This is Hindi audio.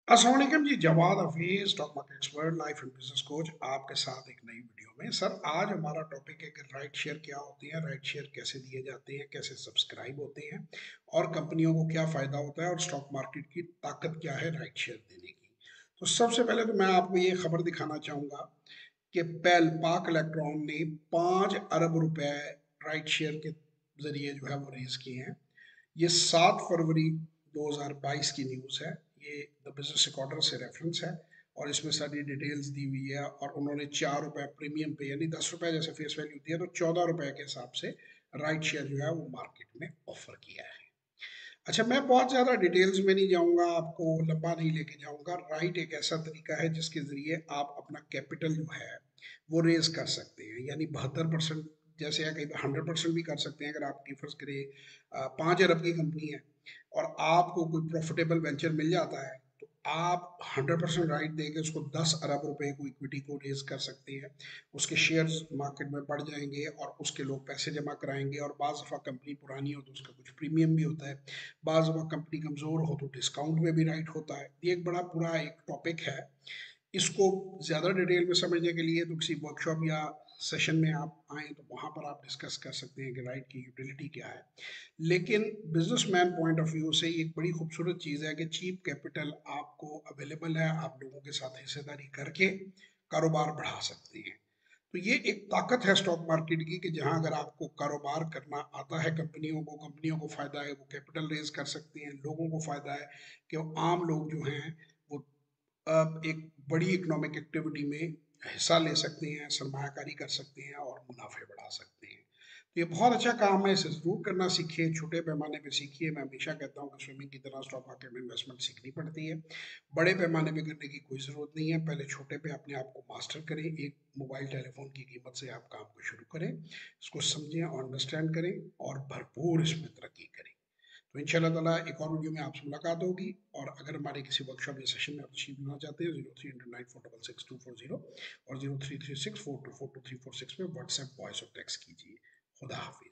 अस्सलाम वालेकुम जी। Jawad Hafeez, stock market expert, life and business coach, आपके साथ एक नई वीडियो में। सर, आज हमारा टॉपिक है कि राइट शेयर क्या होते हैं, राइट शेयर कैसे दिए जाते हैं, कैसे सब्सक्राइब होते हैं और कंपनियों को क्या फ़ायदा होता है और स्टॉक मार्केट की ताकत क्या है राइट शेयर देने की। तो सबसे पहले तो मैं आपको ये खबर दिखाना चाहूँगा कि पाक इलेक्ट्रॉन ने 5 अरब रुपए राइट शेयर के जरिए जो है वो रेज किए हैं। ये 7 फरवरी 2022 की न्यूज़ है। ये द बिजनेस रिकॉर्डर से रेफरेंस है और इसमें सारी डिटेल्स दी हुई है। और उन्होंने 4 रुपए प्रीमियम पे, यानी 10 रुपए जैसे फेस वैल्यू दिया, तो 14 रुपए के हिसाब से राइट शेयर जो है वो मार्केट में ऑफर किया है। अच्छा, मैं बहुत ज़्यादा डिटेल्स में नहीं जाऊंगा, आपको लंबा नहीं लेके जाऊंगा। राइट एक ऐसा तरीका है जिसके ज़रिए आप अपना कैपिटल जो है वो रेज कर सकते हैं, यानी 72%, जैसे है कहीं 100% भी कर सकते हैं। अगर आपकी फर्ज करें 5 अरब की कंपनी है और आपको कोई प्रॉफिटेबल वेंचर मिल जाता है, तो आप 100% राइट देके उसको 10 अरब रुपए को इक्विटी को रेज कर सकते हैं। उसके शेयर्स मार्केट में बढ़ जाएंगे और उसके लोग पैसे जमा कराएंगे। और बाज़ दफ़ा कंपनी पुरानी हो तो उसका कुछ प्रीमियम भी होता है, बाज़ दफ़ा कंपनी कमज़ोर हो तो डिस्काउंट में भी राइट होता है। ये एक बड़ा पूरा एक टॉपिक है। इसको ज़्यादा डिटेल में समझने के लिए तो किसी वर्कशॉप या सेशन में आप आएँ तो वहाँ पर आप डिस्कस कर सकते हैं कि राइट की यूटिलिटी क्या है। लेकिन बिजनेसमैन पॉइंट ऑफ व्यू से ये एक बड़ी खूबसूरत चीज़ है कि चीप कैपिटल आपको अवेलेबल है, आप लोगों के साथ हिस्सेदारी करके कारोबार बढ़ा सकते हैं। तो ये एक ताकत है स्टॉक मार्केट की कि जहां अगर आपको कारोबार करना आता है, कंपनियों को फायदा है, वो कैपिटल रेज कर सकते हैं। लोगों को फायदा है कि वो आम लोग जो हैं वो एक बड़ी इकोनॉमिक एक्टिविटी में हिस्सा ले सकते हैं, सरमायाकारी कर सकते हैं और मुनाफे बढ़ा सकते हैं। तो ये बहुत अच्छा काम है, इसे ज़रूर करना सीखिए, छोटे पैमाने पे सीखिए। मैं हमेशा कहता हूँ कि स्विमिंग की तरह स्टॉक मार्केट में इन्वेस्टमेंट सीखनी पड़ती है। बड़े पैमाने पे करने की कोई ज़रूरत नहीं है, पहले छोटे पे अपने आप को मास्टर करें। एक मोबाइल टेलीफोन की कीमत से आप काम को शुरू करें, इसको समझें और अंडरस्टैंड करें और भरपूर इसमें तरक्की करें। तो इंशाल्लाह ताला एक और वीडियो में आपसे मुलाकात होगी। और अगर हमारे किसी वर्कशॉप या सेशन में आप तशरीफ लेना चाहते हैं, 0309466240 और 0336424234 में व्हाट्सएप वॉइस और टेक्स्ट कीजिए। खुदा हाफिज।